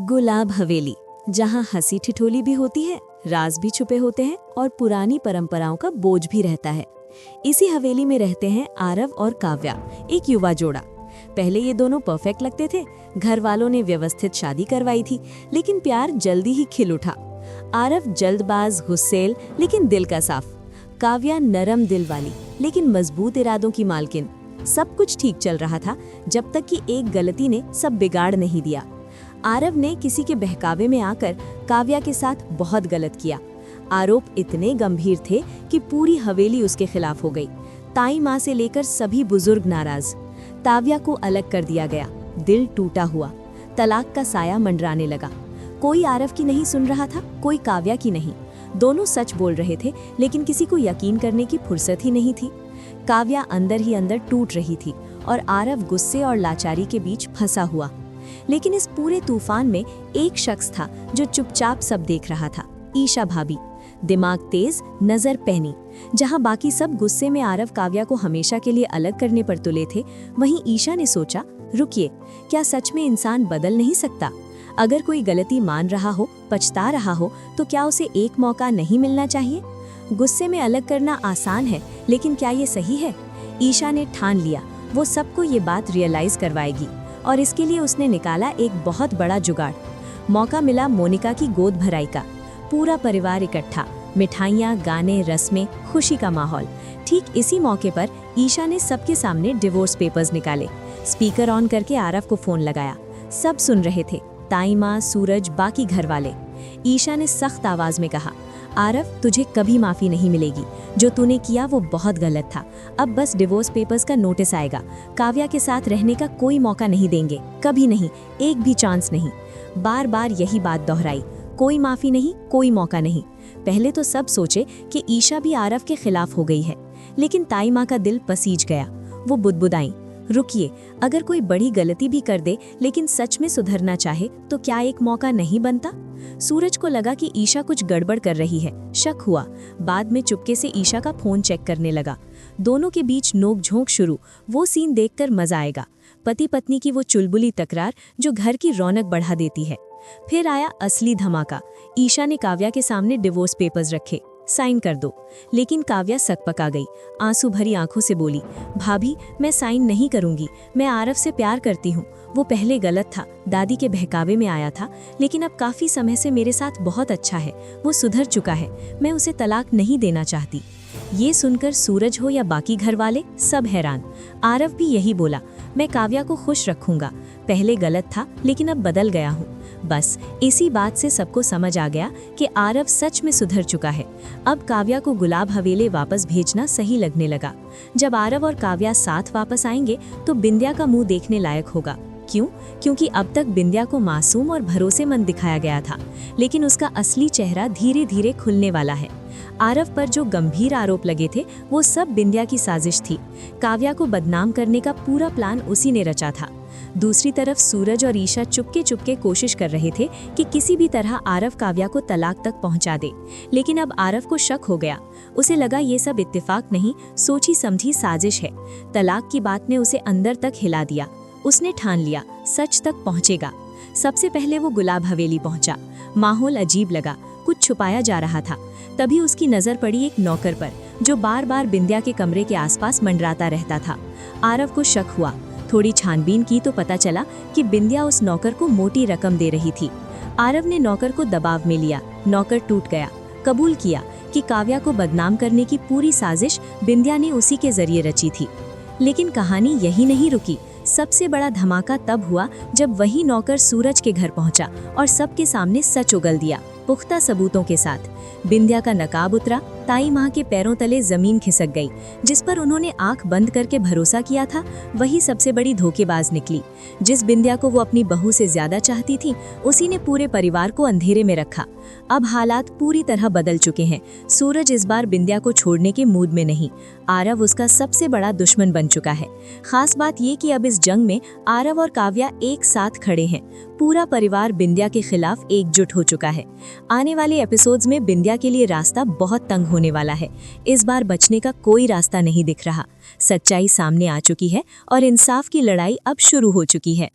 गुलाब हवेली, जहाँ हंसी ठिठोली भी होती है, राज भी छुपे होते हैं और पुरानी परंपराओं का बोझ भी रहता है। इसी हवेली में रहते हैं आरव और काव्या, एक युवा जोड़ा। पहले ये दोनों परफेक्ट लगते थे। घर वालों ने व्यवस्थित शादी करवाई थी, लेकिन प्यार जल्दी ही खिल उठा। आरव जल्दबाज, गुस्सैल, लेकिन दिल का साफ। काव्या नरम दिल वाली, लेकिन मजबूत इरादों की मालकिन। सब कुछ ठीक चल रहा था, जब तक कि एक गलती ने सब बिगाड़ नहीं दिया। आरव ने किसी के बहकावे में आकर काव्या के साथ बहुत गलत किया। आरोप इतने गंभीर थे कि पूरी हवेली उसके खिलाफ हो गई। ताई माँ से लेकर सभी बुजुर्ग नाराज। काव्या को अलग कर दिया गया। दिल टूटा हुआ। तलाक का साया मंडराने लगा। कोई आरव की नहीं सुन रहा था, कोई काव्या की नहीं। दोनों सच बोल रहे थे, लेकिन किसी को यकीन करने की फुर्सत ही नहीं थी। काव्या अंदर ही अंदर टूट रही थी और आरव गुस्से और लाचारी के बीच फंसा हुआ। लेकिन इस पूरे तूफान में एक शख्स था जो चुपचाप सब देख रहा था, ईशा भाभी। दिमाग तेज, नजर पैनी। जहां बाकी सब गुस्से में आरव काव्या को हमेशा के लिए अलग करने पर तुले थे, वहीं ईशा ने सोचा, रुकिए, क्या सच में इंसान बदल नहीं सकता? अगर कोई गलती मान रहा हो, पछता रहा हो, तो क्या उसे एक मौका नहीं मिलना चाहिए? गुस्से में अलग करना आसान है, लेकिन क्या ये सही है? ईशा ने ठान लिया, वो सबको ये बात रियलाइज करवाएगी, और इसके लिए उसने निकाला एक बहुत बड़ा जुगाड़। मौका मिला मोनिका की गोद भराई का। पूरा परिवार इकट्ठा, मिठाइयाँ, गाने, रस्में, खुशी का माहौल। ठीक इसी मौके पर ईशा ने सबके सामने डिवोर्स पेपर्स निकाले। स्पीकर ऑन करके आरव को फोन लगाया। सब सुन रहे थे, ताई माँ, सूरज, बाकी घर वाले। ईशा ने सख्त आवाज में कहा, आरव, तुझे कभी माफी नहीं मिलेगी। जो तूने किया वो बहुत गलत था। अब बस डिवोर्स पेपर्स का नोटिस आएगा। काव्या के साथ रहने का कोई मौका नहीं देंगे, कभी नहीं, एक भी चांस नहीं। बार बार यही बात दोहराई, कोई माफी नहीं, कोई मौका नहीं। पहले तो सब सोचे कि ईशा भी आरव के खिलाफ हो गई है, लेकिन ताई माँ का दिल पसीज गया। वो बुदबुदाई, रुकिए, अगर कोई बड़ी गलती भी कर दे लेकिन सच में सुधरना चाहे, तो क्या एक मौका नहीं बनता? सूरज को लगा कि ईशा कुछ गड़बड़ कर रही है। शक हुआ। बाद में चुपके से ईशा का फोन चेक करने लगा। दोनों के बीच नोक-झोंक शुरू। वो सीन देखकर मजा आएगा। पति पत्नी की वो चुलबुली तकरार जो घर की रौनक बढ़ा देती है। फिर आया असली धमाका। ईशा ने काव्या के सामने डिवोर्स पेपर्स रखे, साइन कर दो। लेकिन काव्या सकपका गई, आंसू भरी आंखों से बोली, भाभी, मैं साइन नहीं करूंगी। मैं आरव से प्यार करती हूँ। वो पहले गलत था, दादी के बहकावे में आया था, लेकिन अब काफी समय से मेरे साथ बहुत अच्छा है। वो सुधर चुका है। मैं उसे तलाक नहीं देना चाहती। ये सुनकर सूरज हो या बाकी घर वाले, सब हैरान। आरव भी यही बोला, मैं काव्या को खुश रखूंगा। पहले गलत था, लेकिन अब बदल गया हूँ। बस इसी बात से सबको समझ आ गया कि आरव सच में सुधर चुका है। अब काव्या को गुलाब हवेली वापस भेजना सही लगने लगा। जब आरव और काव्या साथ वापस आएंगे तो बिंदिया का मुंह देखने लायक होगा। क्यों? क्योंकि अब तक बिंदिया को मासूम और भरोसेमंद दिखाया गया था, लेकिन उसका असली चेहरा धीरे धीरे खुलने वाला है। आरव पर जो गंभीर आरोप लगे थे, वो सब बिंदिया की साजिश थी। काव्या को बदनाम करने का पूरा प्लान उसी ने रचा था। दूसरी तरफ सूरज और ईशा चुपके चुपके कोशिश कर रहे थे कि किसी भी तरह आरव काव्या को तलाक तक पहुंचा दे। लेकिन अब आरव को शक हो गया। उसे लगा ये सब इत्तेफाक नहीं, सोची समझी साजिश है। तलाक की बात ने उसे अंदर तक हिला दिया। उसने ठान लिया, सच तक पहुंचेगा। सबसे पहले वो गुलाब हवेली पहुंचा। माहौल अजीब लगा, कुछ छुपाया जा रहा था। तभी उसकी नजर पड़ी एक नौकर पर, जो बार बार बिंदिया के कमरे के आसपास मंडराता रहता था। आरव को शक हुआ। थोड़ी छानबीन की तो पता चला कि बिंदिया उस नौकर को मोटी रकम दे रही थी। आरव ने नौकर को दबाव में लिया। नौकर टूट गया। कबूल किया कि काव्या को बदनाम करने की पूरी साजिश बिंदिया ने उसी के जरिए रची थी। लेकिन कहानी यही नहीं रुकी। सबसे बड़ा धमाका तब हुआ जब वही नौकर सूरज के घर पहुंचा और सबके सामने सच उगल दिया, पुख्ता सबूतों के साथ। बिंदिया का नकाब उतरा। ताई माँ के पैरों तले जमीन खिसक गई। जिस पर उन्होंने आंख बंद करके भरोसा किया था, वही सबसे बड़ी धोखेबाज निकली। जिस बिंदिया को वो अपनी बहू से ज्यादा चाहती थी, उसी ने पूरे परिवार को अंधेरे में रखा। अब हालात पूरी तरह बदल चुके हैं। सूरज इस बार बिंदिया को छोड़ने के मूड में नहीं। आरव उसका सबसे बड़ा दुश्मन बन चुका है। खास बात ये कि अब इस जंग में आरव और काव्या एक साथ खड़े हैं। पूरा परिवार बिंदिया के खिलाफ एकजुट हो चुका है। आने वाले एपिसोड्स में बिंदिया के लिए रास्ता बहुत तंग होने वाला है। इस बार बचने का कोई रास्ता नहीं दिख रहा। सच्चाई सामने आ चुकी है और इंसाफ की लड़ाई अब शुरू हो चुकी है।